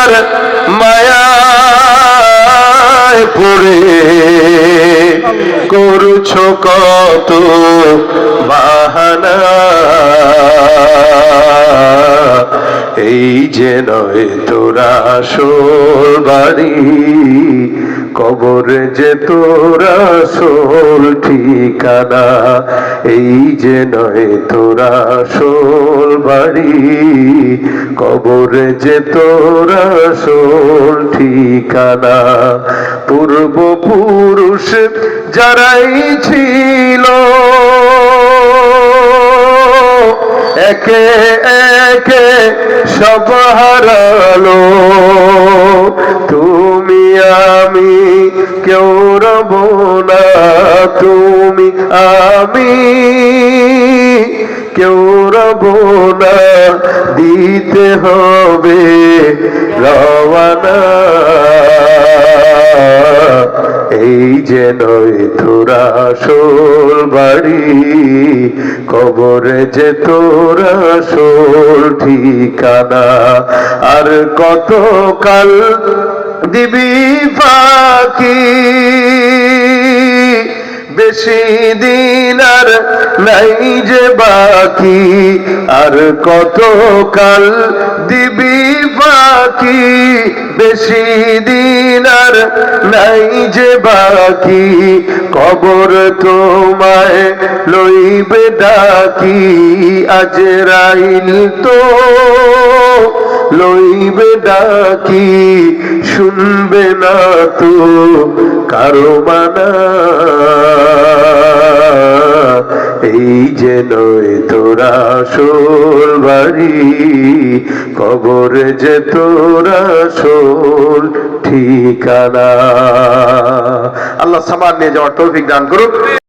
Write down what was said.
দুনিয়ার মায়ায় পড়ে করছো কত বাহানা, এই যে নয় তোরা আসল বাড়ি, কবরে যে তোরা আসল ঠিকানা। এই যে নয় তোরা আসল বাড়ি, কবরে যে তোরা আসল ঠিকানা। পূর্বপুরুষ যারাই ছিল একে একে সব হারালো, তুমি আমি কেউ রব না, তুমি আমি কেউ রব না, দিতে হবে রওয়ানা। এই যে নয় তোরা আসল বাড়ি, কবরে যে তোরা আসল ঠিকানা। আর কত কাল দিবি ফাঁকি, বেশি দিন আর নাই যে বাকি। আর কত কাল দিবি বাকি, বেশি দিন আর নাই যে বাকি। কবর তোমায় লইবে ডাকি, আজরাইল তো লইবে ডাকি, শুনবে না তো কারো মানা। এই যে নয় তোরা আসল বাড়ি, কবরে যে তোরা আসল ঠিকানা। আল্লাহ সামান নিয়ে যাওয়ার তৌফিক দান করুন।